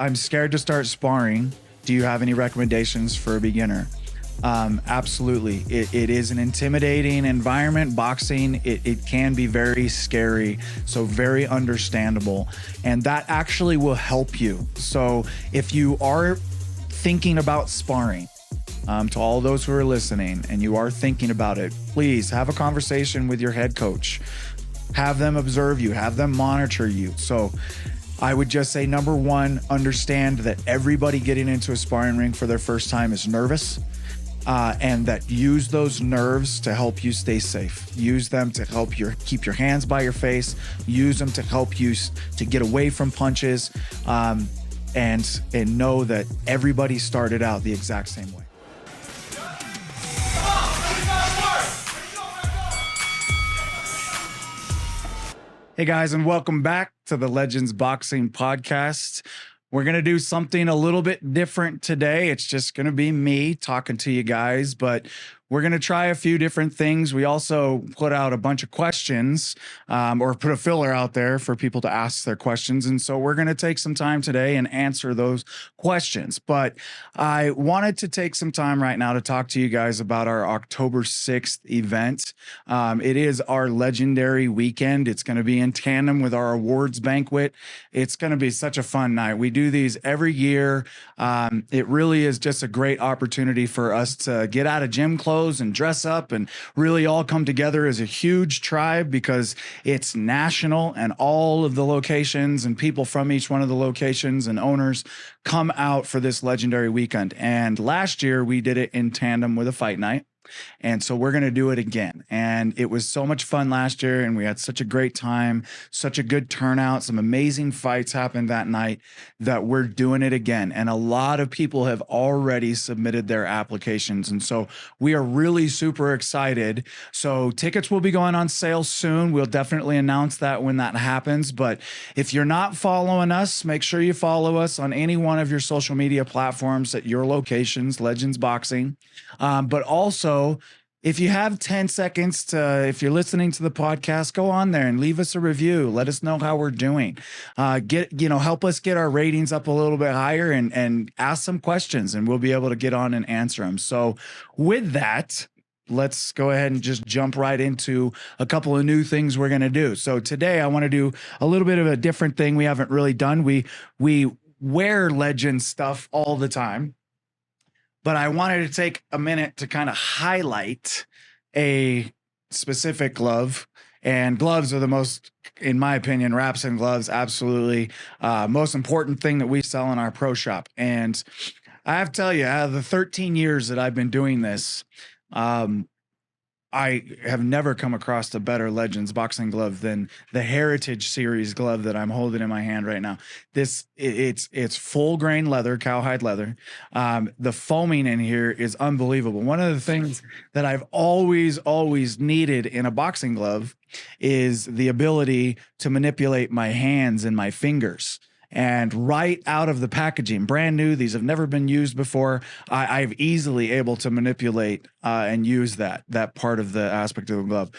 I'm scared to start sparring. Do you have any recommendations for a beginner? Absolutely. It is an intimidating environment. Boxing, it can be very scary, so very understandable. And that actually will help you. So if you are thinking about sparring, to all those who are listening and you are thinking about it, please have a conversation with your head coach. Have them observe you, have them monitor you. So I would just say, number one, understand that everybody getting into a sparring ring for their first time is nervous. And that use those nerves to help you stay safe. Use them to help keep your hands by your face. Use them to help you to get away from punches, and know that everybody started out the exact same way. Hey guys, and welcome back to the Legends Boxing Podcast. We're going to do something a little bit different today. It's just going to be me talking to you guys, but we're going to try a few different things. We also put out a bunch of questions, or put a filler out there for people to ask their questions. And so we're going to take some time today and answer those questions. But I wanted to take some time right now to talk to you guys about our October 6th event. It is our legendary weekend. It's going to be in tandem with our awards banquet. It's going to be such a fun night. We do these every year. It really is just a great opportunity for us to get out of gym clothes and dress up and really all come together as a huge tribe, because it's national and all of the locations and people from each one of the locations and owners come out for this legendary weekend. And last year we did it in tandem with a fight night. And so we're going to do it again. And it was so much fun last year, and we had such a great time, such a good turnout. Some amazing fights happened that night that we're doing it again. And a lot of people have already submitted their applications. And so we are really super excited. So tickets will be going on sale soon. We'll definitely announce that when that happens. But if you're not following us, make sure you follow us on any one of your social media platforms at your locations, Legends Boxing. But also, if you have 10 seconds if you're listening to the podcast, go on there and leave us a review. Let us know how we're doing. Help us get our ratings up a little bit higher, and ask some questions, and we'll be able to get on and answer them. So with that, let's go ahead and just jump right into a couple of new things we're going to do. So today I want to do a little bit of a different thing we haven't really done. We wear Legend stuff all the time, but I wanted to take a minute to kind of highlight a specific glove. And gloves are the most, in my opinion, wraps and gloves, absolutely most important thing that we sell in our pro shop. And I have to tell you, out of the 13 years that I've been doing this, I have never come across a better Legends boxing glove than the Heritage Series glove that I'm holding in my hand right now. It's full grain leather, cowhide leather. The foaming in here is unbelievable. One of the things that I've always needed in a boxing glove is the ability to manipulate my hands and my fingers. And right out of the packaging, brand new, these have never been used before, I've easily able to manipulate and use that part of the aspect of the glove.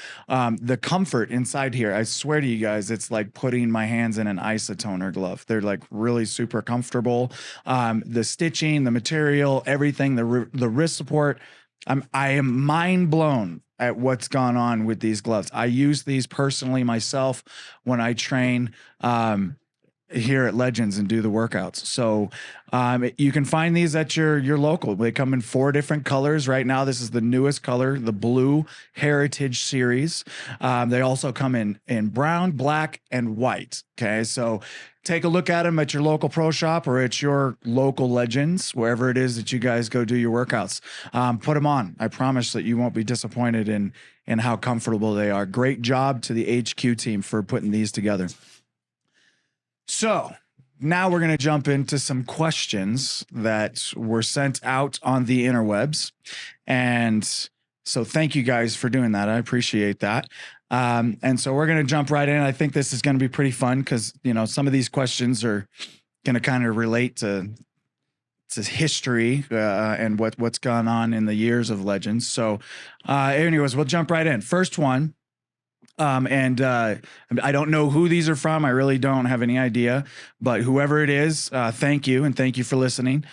The comfort inside here, I swear to you guys, it's like putting my hands in an isotoner glove. They're like really super comfortable. The stitching, the material, everything, the wrist support, I am mind blown at what's gone on with these gloves. I use these personally myself when I train here at Legends and do the workouts. So you can find these at your local. They come in 4 different colors. Right now, this is the newest color, the blue Heritage Series. They also come in brown, black, and white. Okay, so take a look at them at your local pro shop or at your local Legends, wherever it is that you guys go do your workouts. Put them on. I promise that you won't be disappointed in how comfortable they are. Great job to the HQ team for putting these together. So now we're going to jump into some questions that were sent out on the interwebs. And so thank you guys for doing that. I appreciate that. And so we're going to jump right in. I think this is going to be pretty fun because, some of these questions are going to kind of relate to history and what's gone on in the years of Legends. So anyways, we'll jump right in. First one. And I don't know who these are from. I really don't have any idea, but whoever it is, thank you. And thank you for listening.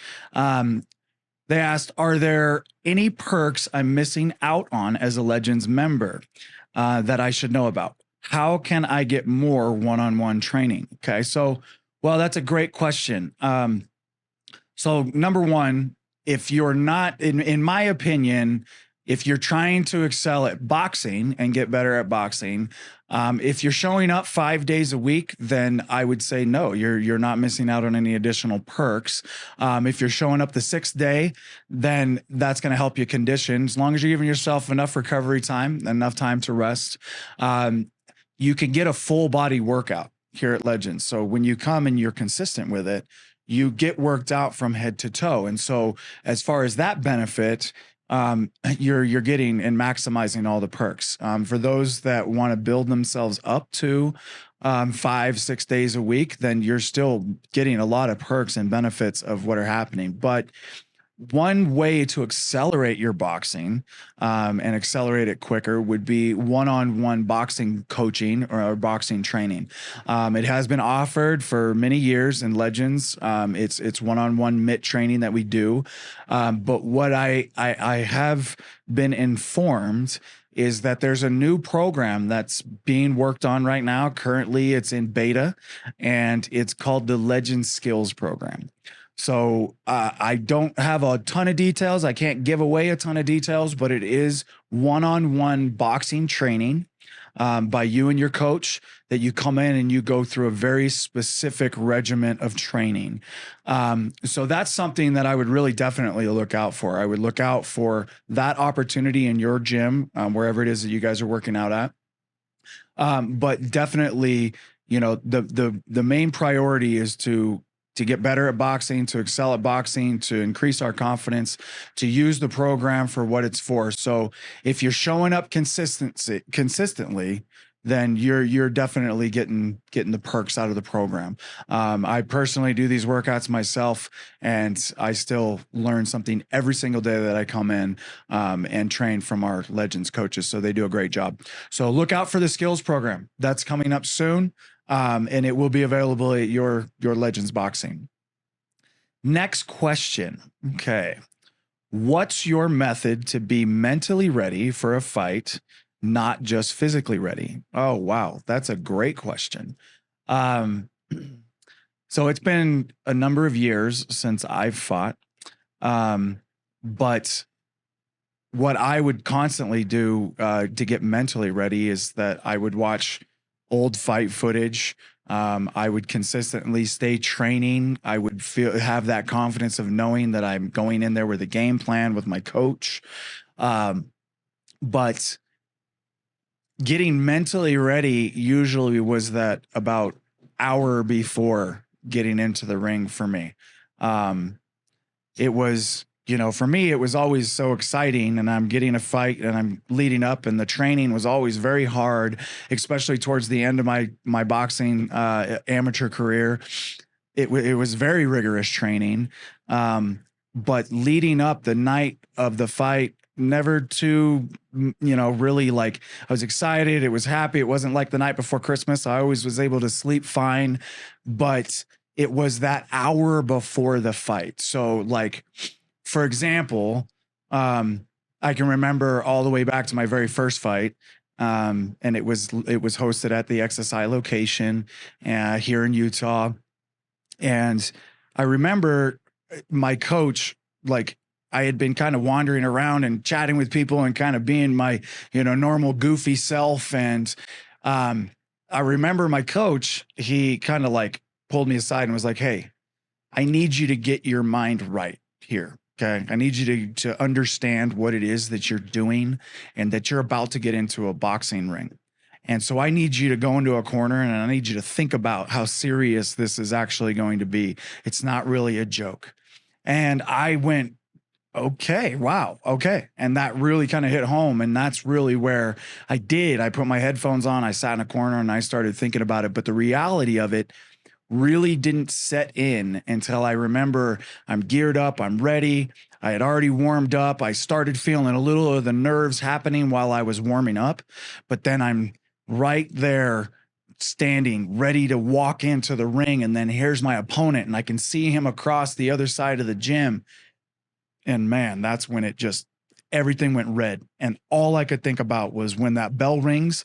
They asked, are there any perks I'm missing out on as a Legends member that I should know about? How can I get more one-on-one training? Okay. So, well, that's a great question. So number one, if you're not, in my opinion, if you're trying to excel at boxing and get better at boxing, if you're showing up 5 days a week, then I would say no, you're not missing out on any additional perks. If you're showing up the 6th day, then that's going to help you condition. As long as you're giving yourself enough recovery time, enough time to rest, you can get a full body workout here at Legends. So when you come and you're consistent with it, you get worked out from head to toe. And so as far as that benefit, you're getting and maximizing all the perks. For those that want to build themselves up to 5-6 days a week, then you're still getting a lot of perks and benefits of what are happening. But one way to accelerate your boxing and accelerate it quicker would be one-on-one boxing coaching or boxing training. It has been offered for many years in Legends. It's one-on-one mitt training that we do. But what I have been informed is that there's a new program that's being worked on right now. Currently, it's in beta, and it's called the Legend Skills Program. So I don't have a ton of details. I can't give away a ton of details, but it is one-on-one boxing training by you and your coach that you come in and you go through a very specific regiment of training. So that's something that I would really definitely look out for. I would look out for that opportunity in your gym, wherever it is that you guys are working out at. But definitely, the main priority is to get better at boxing, to excel at boxing, to increase our confidence, to use the program for what it's for. So if you're showing up consistently, then you're definitely getting the perks out of the program. I personally do these workouts myself, and I still learn something every single day that I come in and train from our Legends coaches. So they do a great job. So look out for the skills program. That's coming up soon. And it will be available at your Legends Boxing. Next question. Okay. What's your method to be mentally ready for a fight, not just physically ready? Oh, wow. That's a great question. So it's been a number of years since I've fought. But what I would constantly do to get mentally ready is that I would watch old fight footage. I would consistently stay training. I would have that confidence of knowing that I'm going in there with a game plan with my coach. But getting mentally ready usually was that about hour before getting into the ring for me. It was, for me, it was always so exciting, and I'm getting a fight and I'm leading up, and the training was always very hard, especially towards the end of my boxing amateur career. It was very rigorous training. But leading up the night of the fight, never too, really like, I was excited. It was happy. It wasn't like the night before Christmas. I always was able to sleep fine, but it was that hour before the fight. So like, for example, I can remember all the way back to my very first fight. And it was hosted at the XSI location here in Utah. And I remember my coach, like, I had been kind of wandering around and chatting with people and kind of being my, normal goofy self. And I remember my coach, he kind of like pulled me aside and was like, "Hey, I need you to get your mind right here. Okay. I need you to understand what it is that you're doing and that you're about to get into a boxing ring. And so I need you to go into a corner and I need you to think about how serious this is actually going to be. It's not really a joke." And I went, okay, wow. Okay. And that really kind of hit home. And that's really where I put my headphones on, I sat in a corner and I started thinking about it. But the reality of it really didn't set in until I remember I'm geared up, I'm ready. I had already warmed up. I started feeling a little of the nerves happening while I was warming up, but then I'm right there, standing ready to walk into the ring. And then here's my opponent, and I can see him across the other side of the gym. And man, that's when it just, everything went red. And all I could think about was when that bell rings,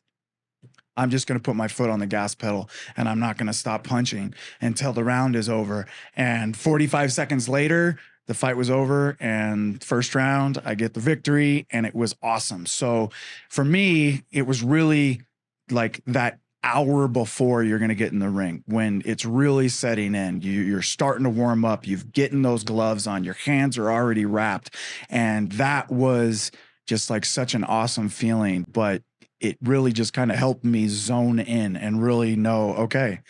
I'm just going to put my foot on the gas pedal and I'm not going to stop punching until the round is over. And 45 seconds later, the fight was over, and first round, I get the victory, and it was awesome. So for me, it was really like that hour before you're going to get in the ring, when it's really setting in. You're starting to warm up. You've getting those gloves on. Your hands are already wrapped. And that was just like such an awesome feeling. But it really just kind of helped me zone in and really know, okay,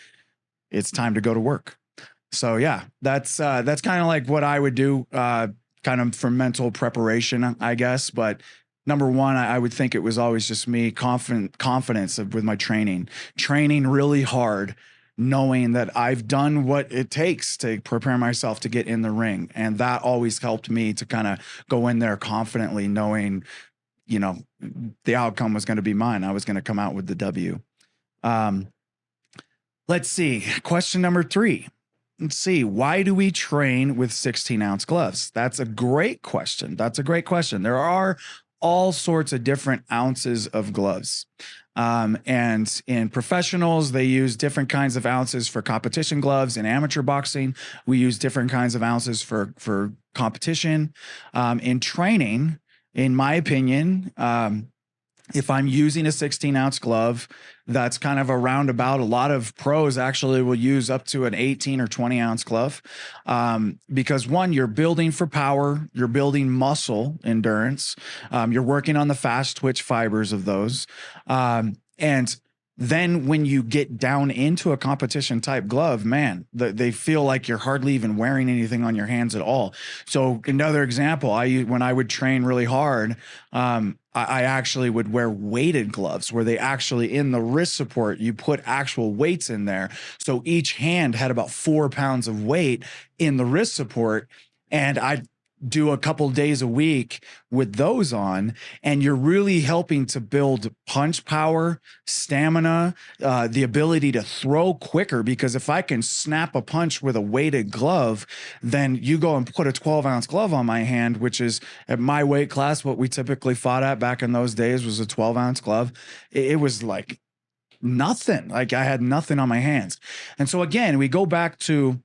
it's time to go to work. So yeah, that's kind of like what I would do, kind of for mental preparation, I guess. But number one, I would think it was always just me, confidence with my training really hard, knowing that I've done what it takes to prepare myself to get in the ring. And that always helped me to kind of go in there confidently, knowing, you know, the outcome was going to be mine. I was going to come out with the W. Let's see. Question number 3. Let's see. Why do we train with 16-ounce gloves? That's a great question. There are all sorts of different ounces of gloves. And in professionals, they use different kinds of ounces for competition gloves. In amateur boxing, we use different kinds of ounces for competition. In training, in my opinion, if I'm using a 16-ounce glove, that's kind of a roundabout. A lot of pros actually will use up to an 18 or 20-ounce glove, because one, you're building for power, you're building muscle endurance, you're working on the fast twitch fibers of those, and then when you get down into a competition type glove, man, they feel like you're hardly even wearing anything on your hands at all. So another example, when I would train really hard, I actually would wear weighted gloves where they actually, in the wrist support, you put actual weights in there. So each hand had about 4 pounds of weight in the wrist support. And I'd do a couple days a week with those on, and you're really helping to build punch power, stamina, the ability to throw quicker. Because if I can snap a punch with a weighted glove, then you go and put a 12-ounce glove on my hand, which is at my weight class, what we typically fought at back in those days was a 12-ounce glove. It was like nothing. Like I had nothing on my hands. And so again, we go back to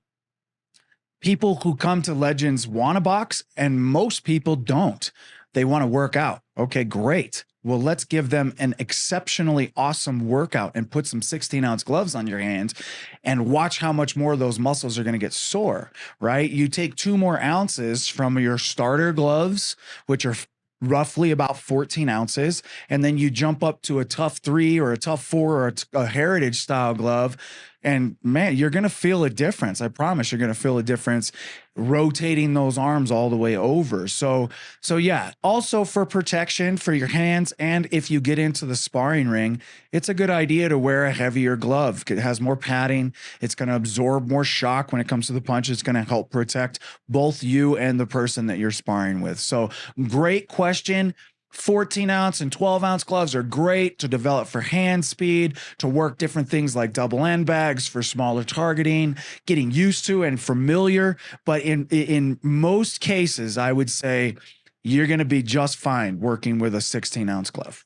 people who come to Legends want to box, and most people don't. They want to work out. Okay, great. Well, let's give them an exceptionally awesome workout and put some 16-ounce gloves on your hands and watch how much more of those muscles are going to get sore, right? You take 2 more ounces from your starter gloves, which are roughly about 14 ounces, and then you jump up to a tough 3 or a tough 4 or a heritage style glove. And man, you're going to feel a difference. I promise you're going to feel a difference rotating those arms all the way over. So yeah, also for protection for your hands. And if you get into the sparring ring, it's a good idea to wear a heavier glove. It has more padding. It's going to absorb more shock when it comes to the punch. It's going to help protect both you and the person that you're sparring with. So great question. 14-ounce and 12-ounce gloves are great to develop for hand speed, to work different things like double end bags for smaller targeting, getting used to and familiar. But in most cases, I would say you're going to be just fine working with a 16-ounce glove.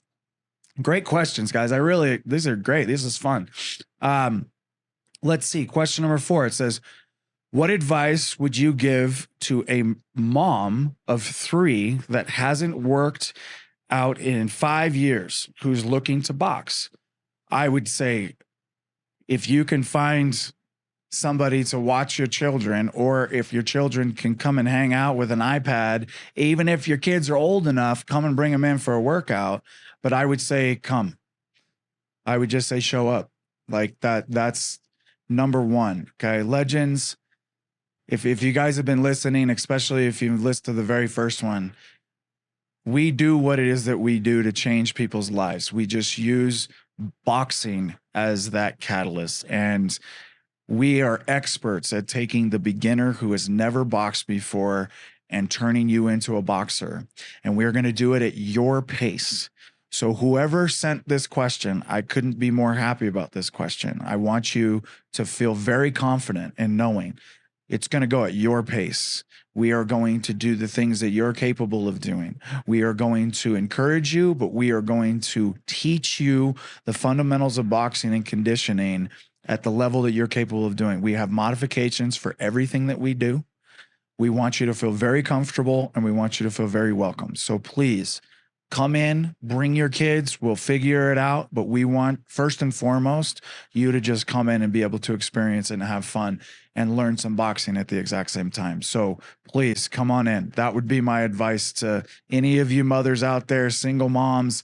Great questions, guys. These are great. This is fun. Let's see. Question number 4. It says, what advice would you give to a mom of 3 that hasn't worked out in 5 years, who's looking to box? I would say, if you can find somebody to watch your children, or if your children can come and hang out with an iPad, even if your kids are old enough, come and bring them in for a workout. But I would say, come. I would just say, show up. Like that's number 1. Okay. Legends. If you guys have been listening, especially if you listened to the very first one, we do what it is that we do to change people's lives. We just use boxing as that catalyst. And we are experts at taking the beginner who has never boxed before and turning you into a boxer. And we're going to do it at your pace. So whoever sent this question, I couldn't be more happy about this question. I want you to feel very confident in knowing it's going to go at your pace. We are going to do the things that you're capable of doing. We are going to encourage you, but we are going to teach you the fundamentals of boxing and conditioning at the level that you're capable of doing. We have modifications for everything that we do. We want you to feel very comfortable and we want you to feel very welcome. So please come in, bring your kids. We'll figure it out. But we want, first and foremost, you to just come in and be able to experience and have fun and learn some boxing at the exact same time. So please come on in. That would be my advice to any of you mothers out there, single moms.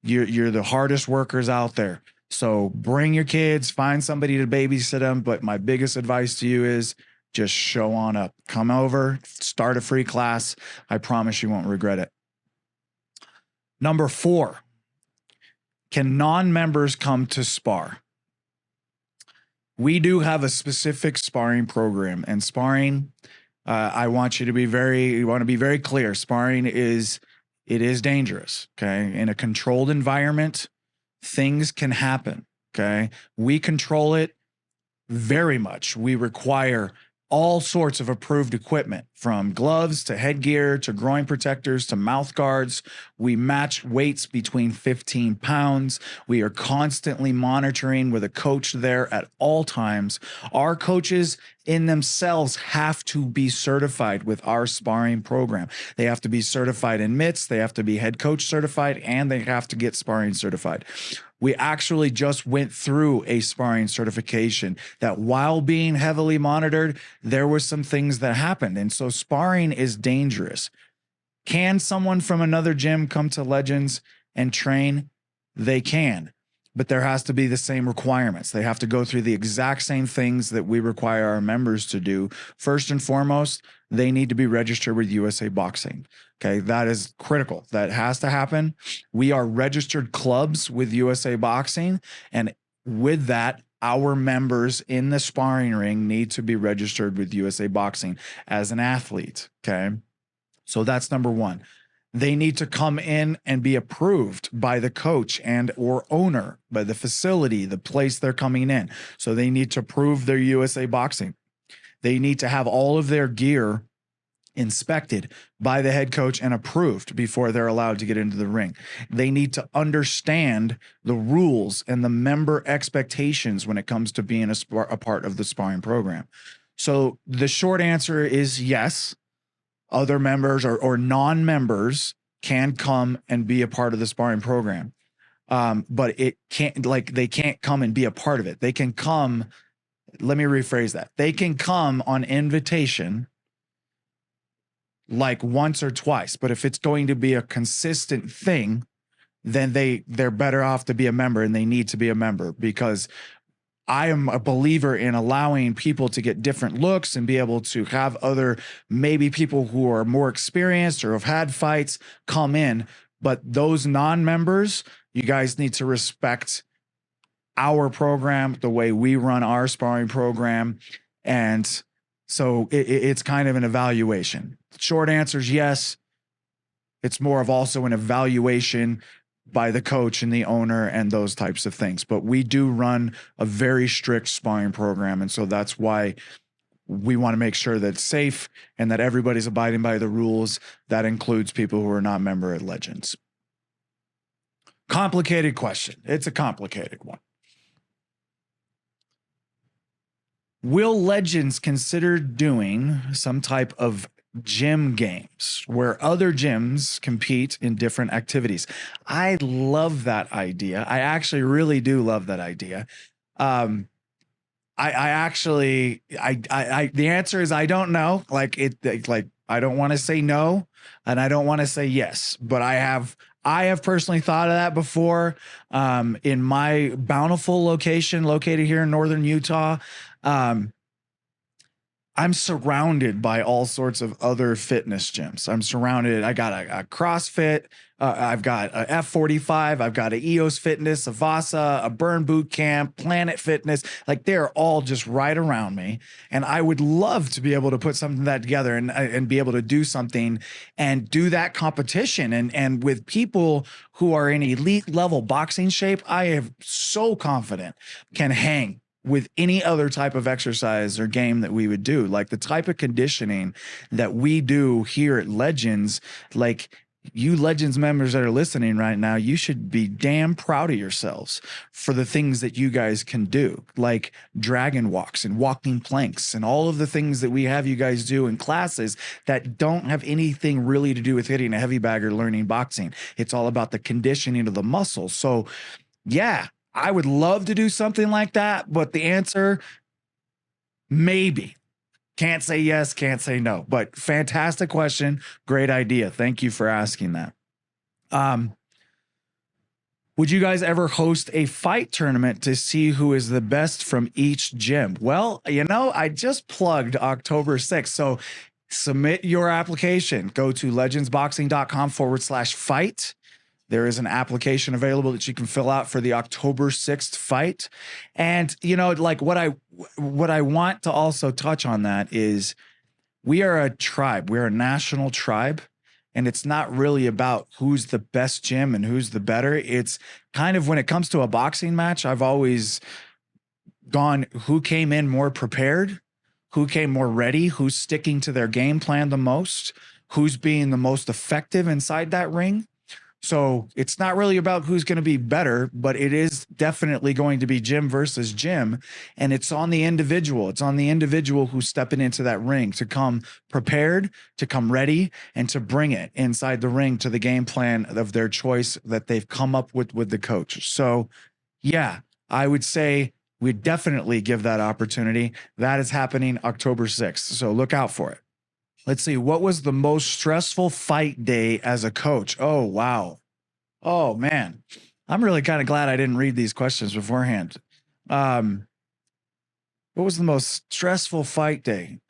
You're the hardest workers out there. So bring your kids, find somebody to babysit them. But my biggest advice to you is just show on up. Come over, start a free class. I promise you won't regret it. Number 4, can non-members come to spar? We do have a specific sparring program, and sparring, I want you to be very clear. Sparring is dangerous. Okay. In a controlled environment, things can happen. Okay. We control it very much. We require all sorts of approved equipment, from gloves to headgear to groin protectors to mouth guards. We match weights between 15 pounds. We are constantly monitoring with a coach there at all times. Our coaches in themselves have to be certified with our sparring program. They have to be certified in mitts, they have to be head coach certified, and they have to get sparring certified. We actually just went through a sparring certification that, while being heavily monitored, there were some things that happened. And so sparring is dangerous. Can someone from another gym come to Legends and train? They can, but there has to be the same requirements. They have to go through the exact same things that we require our members to do. First and foremost, they need to be registered with USA Boxing. Okay, that is critical. That has to happen. We are registered clubs with USA Boxing, and with that, our members in the sparring ring need to be registered with USA Boxing as an athlete. Okay, so that's number 1. They need to come in and be approved by the coach and or owner, by the facility, the place they're coming in. So they need to prove their USA Boxing. They need to have all of their gear inspected by the head coach and approved before they're allowed to get into the ring. They need to understand the rules and the member expectations when it comes to being a part of the sparring program. So the short answer is yes. Other members or non-members can come and be a part of the sparring program. But it can't, they can't come and be a part of it. They can come, let me rephrase that. They can come on invitation like once or twice, but if it's going to be a consistent thing, then they're better off to be a member, and they need to be a member, because I am a believer in allowing people to get different looks and be able to have other, maybe people who are more experienced or have had fights come in. But those non-members, you guys need to respect our program, the way we run our sparring program. And so it's kind of an evaluation. Short answer is yes. It's more of also an evaluation by the coach and the owner and those types of things. But we do run a very strict sparring program. And so that's why we want to make sure that it's safe and that everybody's abiding by the rules. That includes people who are not member at Legends. Complicated question. It's a complicated one. Will Legends consider doing some type of gym games where other gyms compete in different activities? I love that idea. I actually really do love that idea. The answer is I don't know. I don't want to say no, and I don't want to say yes, but I have personally thought of that before. In my Bountiful location located here in northern Utah, I'm surrounded by all sorts of other fitness gyms. I'm surrounded. I got a CrossFit. I've got a F45. I've got a EOS Fitness, a Vasa, a Burn Boot Camp, Planet Fitness. Like they're all just right around me. And I would love to be able to put something that together and be able to do something and do that competition. And with people who are in elite level boxing shape, I am so confident can hang with any other type of exercise or game that we would do. Like the type of conditioning that we do here at Legends, like you Legends members that are listening right now, you should be damn proud of yourselves for the things that you guys can do, like dragon walks and walking planks and all of the things that we have you guys do in classes that don't have anything really to do with hitting a heavy bag or learning boxing. It's all about the conditioning of the muscles. So yeah, I would love to do something like that, but the answer, maybe. Can't say yes, can't say no, but fantastic question. Great idea. Thank you for asking that. Would you guys ever host a fight tournament to see who is the best from each gym? Well, I just plugged October 6th. So submit your application. Go to legendsboxing.com/fight. There is an application available that you can fill out for the October 6th fight. And, like what I want to also touch on that is we are a tribe. We're a national tribe. And it's not really about who's the best gym and who's the better. It's kind of when it comes to a boxing match, I've always gone who came in more prepared, who came more ready, who's sticking to their game plan the most, who's being the most effective inside that ring. So it's not really about who's going to be better, but it is definitely going to be gym versus gym. And it's on the individual. It's on the individual who's stepping into that ring to come prepared, to come ready, and to bring it inside the ring to the game plan of their choice that they've come up with the coach. So yeah, I would say we definitely give that opportunity. That is happening October 6th. So look out for it. Let's see. What was the most stressful fight day as a coach? Oh, wow. Oh, man. I'm really kind of glad I didn't read these questions beforehand. What was the most stressful fight day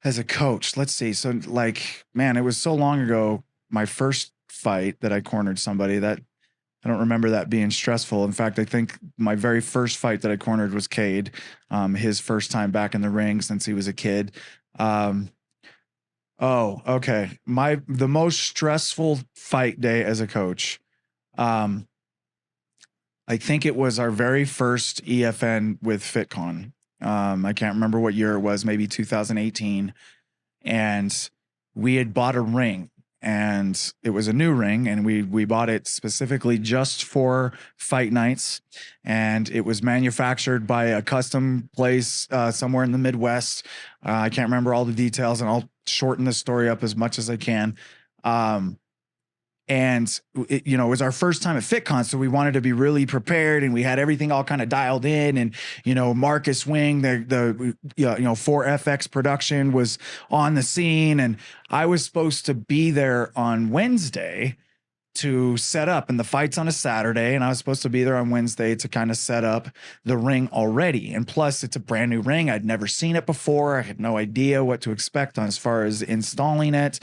as a coach? Let's see. So man, it was so long ago, my first fight that I cornered somebody that I don't remember that being stressful. In fact, I think my very first fight that I cornered was Cade, his first time back in the ring since he was a kid. Oh, okay. The most stressful fight day as a coach. I think it was our very first EFN with FitCon. I can't remember what year it was, maybe 2018. And we had bought a ring, and it was a new ring, and we bought it specifically just for fight nights. And it was manufactured by a custom place somewhere in the Midwest. I can't remember all the details, and I'll shorten the story up as much as I can. And it was our first time at FitCon, so we wanted to be really prepared, and we had everything all kind of dialed in. And Marcus Wing, the 4FX production was on the scene, and I was supposed to be there on Wednesday to set up, and the fight's on a Saturday, and I was supposed to be there on Wednesday to kind of set up the ring already. And plus, it's a brand new ring. I'd never seen it before. I had no idea what to expect as far as installing it.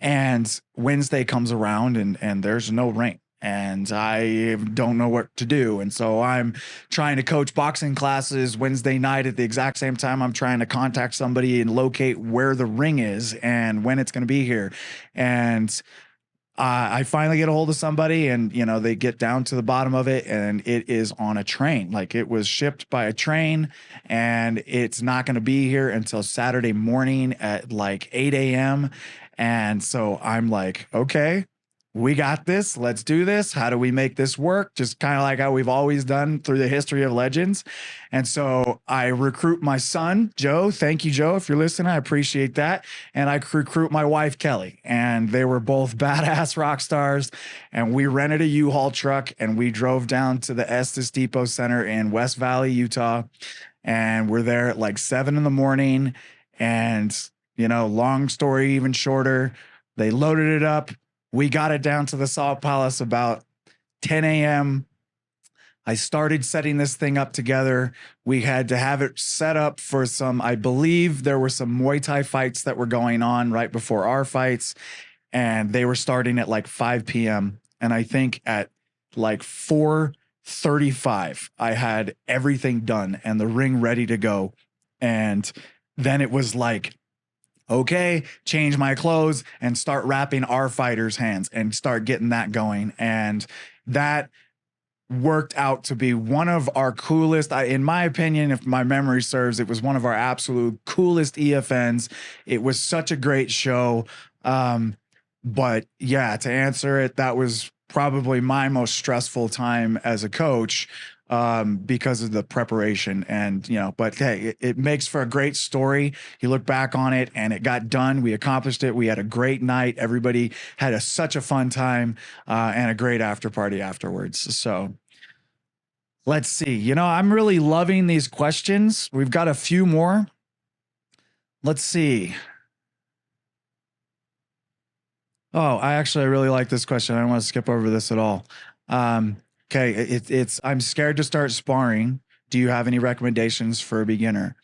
And Wednesday comes around, and there's no ring, and I don't know what to do. And so I'm trying to coach boxing classes Wednesday night at the exact same time I'm trying to contact somebody and locate where the ring is and when it's going to be here. And I finally get a hold of somebody, and they get down to the bottom of it, and it is on a train. Like, it was shipped by a train, and it's not going to be here until Saturday morning at like 8 a.m. And so I'm like, okay, we got this. Let's do this. How do we make this work? Just kind of like how we've always done through the history of Legends. And so I recruit my son, Joe. Thank you, Joe. If you're listening, I appreciate that. And I recruit my wife, Kelly. And they were both badass rock stars. And we rented a U-Haul truck, and we drove down to the Estes Depot Center in West Valley, Utah. And we're there at like 7 a.m. And, long story, even shorter, they loaded it up. We got it down to the Salt Palace about 10 a.m. I started setting this thing up together. We had to have it set up for some, I believe there were some Muay Thai fights that were going on right before our fights, and they were starting at like 5 p.m. And I think at like 4:35, I had everything done and the ring ready to go. And then it was like, okay, change my clothes and start wrapping our fighters' hands and start getting that going. And that worked out to be one of our coolest, in my opinion, if my memory serves, it was one of our absolute coolest EFNs. It was such a great show. But yeah, to answer it, that was probably my most stressful time as a coach, because of the preparation. And, but hey, it makes for a great story. You look back on it and it got done. We accomplished it. We had a great night. Everybody had such a fun time, and a great after party afterwards. So let's see, I'm really loving these questions. We've got a few more. Let's see. Oh, I really like this question. I don't want to skip over this at all. Okay, it's I'm scared to start sparring. Do you have any recommendations for a beginner?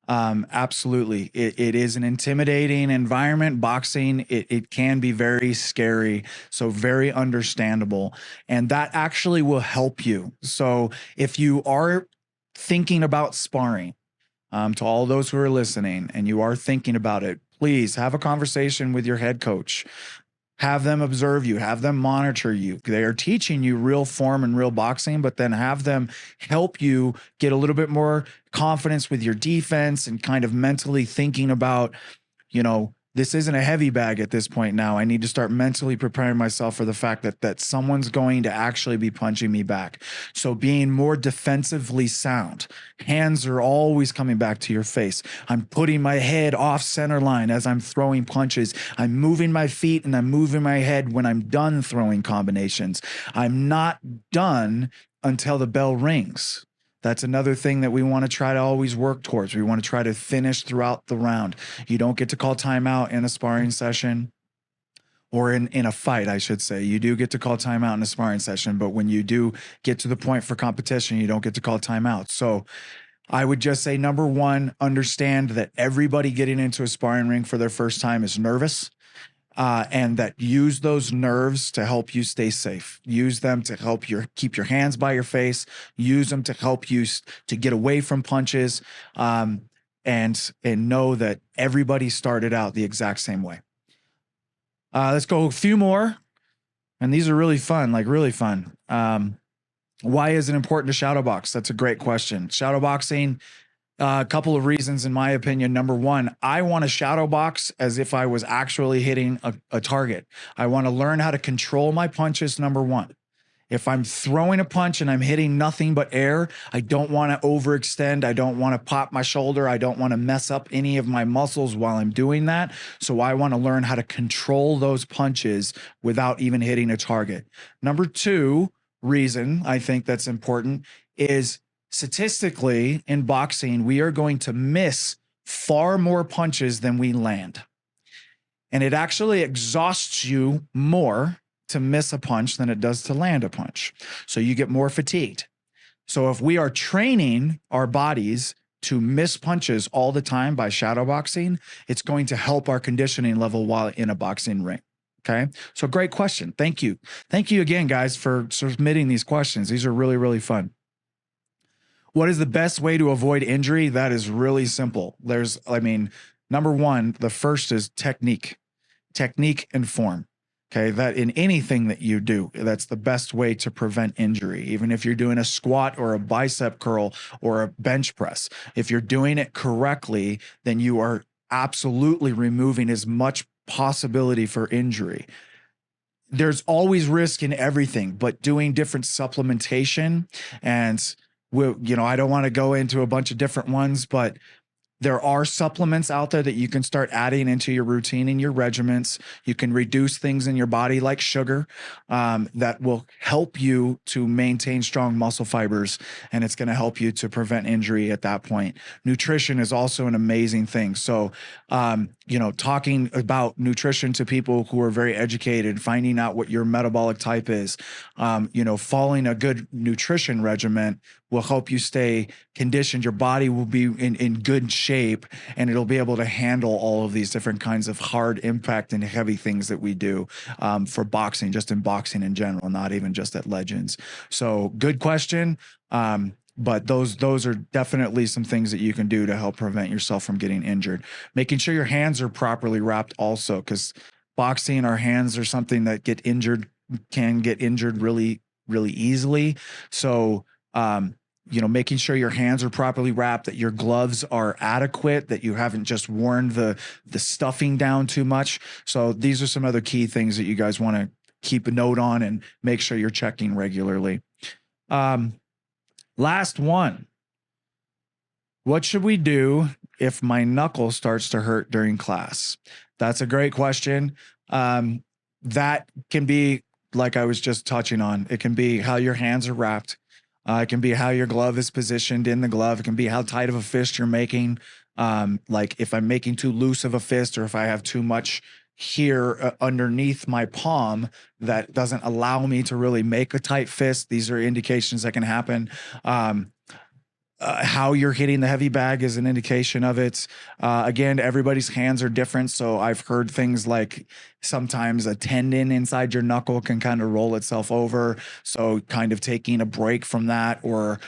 Absolutely. It is an intimidating environment. Boxing, it can be very scary, so very understandable. And that actually will help you. So if you are thinking about sparring, to all those who are listening and you are thinking about it, please have a conversation with your head coach. Have them observe you, have them monitor you. They are teaching you real form and real boxing, but then have them help you get a little bit more confidence with your defense and kind of mentally thinking about, this isn't a heavy bag at this point now. I need to start mentally preparing myself for the fact that someone's going to actually be punching me back. So being more defensively sound. Hands are always coming back to your face. I'm putting my head off center line as I'm throwing punches. I'm moving my feet and I'm moving my head when I'm done throwing combinations. I'm not done until the bell rings. That's another thing that we want to try to always work towards. We want to try to finish throughout the round. You don't get to call timeout in a sparring session, or in a fight, I should say. You do get to call timeout in a sparring session, but when you do get to the point for competition, you don't get to call timeout. So I would just say, number one, understand that everybody getting into a sparring ring for their first time is nervous. And that use those nerves to help you stay safe. Use them to help keep your hands by your face. Use them to help you to get away from punches, and know that everybody started out the exact same way. Let's go a few more, and these are really fun, like really fun. Why is it important to shadow box? That's a great question. Shadow boxing. A couple of reasons, in my opinion. Number one, I want to shadow box as if I was actually hitting a target. I want to learn how to control my punches, number one. If I'm throwing a punch and I'm hitting nothing but air, I don't want to overextend. I don't want to pop my shoulder. I don't want to mess up any of my muscles while I'm doing that. So I want to learn how to control those punches without even hitting a target. Number two reason I think that's important is, statistically, in boxing, we are going to miss far more punches than we land. And it actually exhausts you more to miss a punch than it does to land a punch. So you get more fatigued. So if we are training our bodies to miss punches all the time by shadow boxing, it's going to help our conditioning level while in a boxing ring. Okay. So great question. Thank you. Thank you again, guys, for submitting these questions. These are really, really fun. What is the best way to avoid injury? That is really simple. Number one, the first is technique and form. Okay. That in anything that you do, that's the best way to prevent injury. Even if you're doing a squat or a bicep curl or a bench press, if you're doing it correctly, then you are absolutely removing as much possibility for injury. There's always risk in everything, but doing different supplementation, and I don't want to go into a bunch of different ones, but there are supplements out there that you can start adding into your routine and your regimens. You can reduce things in your body like sugar, that will help you to maintain strong muscle fibers, and it's going to help you to prevent injury at that point. Nutrition is also an amazing thing. So talking about nutrition to people who are very educated, finding out what your metabolic type is, following a good nutrition regimen will help you stay conditioned. Your body will be in good shape, and it'll be able to handle all of these different kinds of hard impact and heavy things that we do for boxing, just in boxing in general, not even just at Legends. So good question. But those are definitely some things that you can do to help prevent yourself from getting injured. Making sure your hands are properly wrapped also, because boxing, our hands are something that can get injured really, really easily. So, making sure your hands are properly wrapped, that your gloves are adequate, that you haven't just worn the stuffing down too much. So these are some other key things that you guys want to keep a note on and make sure you're checking regularly. Last one. What should we do if my knuckle starts to hurt during class? That's a great question. That can be, like I was just touching on, it can be how your hands are wrapped. It can be how your glove is positioned in the glove. It can be how tight of a fist you're making. Like if I'm making too loose of a fist, or if I have too much here underneath my palm that doesn't allow me to really make a tight fist. These are indications that can happen. How you're hitting the heavy bag is an indication of it. Again, everybody's hands are different. So I've heard things like sometimes a tendon inside your knuckle can kind of roll itself over. So kind of taking a break from that, or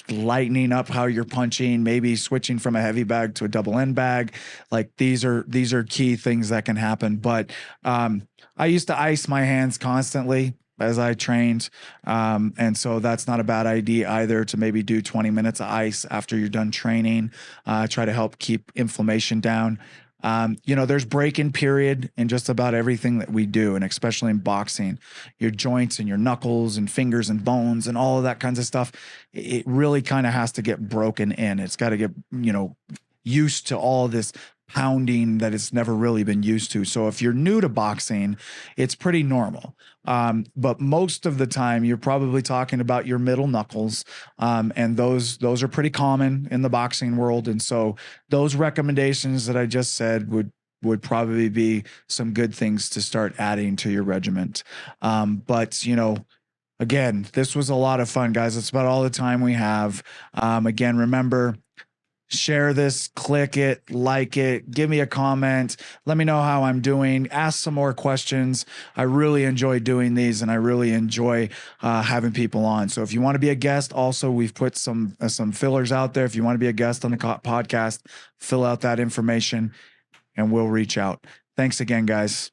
lightening up how you're punching, maybe switching from a heavy bag to a double end bag. Like these are key things that can happen. But I used to ice my hands constantly as I trained. And so that's not a bad idea either, to maybe do 20 minutes of ice after you're done training, try to help keep inflammation down. There's break-in period in just about everything that we do, and especially in boxing, your joints and your knuckles and fingers and bones and all of that kinds of stuff. It really kind of has to get broken in. It's got to get, used to all this pounding that it's never really been used to. So if you're new to boxing, it's pretty normal. But most of the time you're probably talking about your middle knuckles. And those are pretty common in the boxing world. And so those recommendations that I just said would probably be some good things to start adding to your regiment. But again, this was a lot of fun, guys. That's about all the time we have. Again, remember, share this, click it, like it, give me a comment. Let me know how I'm doing. Ask some more questions. I really enjoy doing these, and I really enjoy having people on. So if you want to be a guest, also, we've put some fillers out there. If you want to be a guest on the podcast, fill out that information and we'll reach out. Thanks again, guys.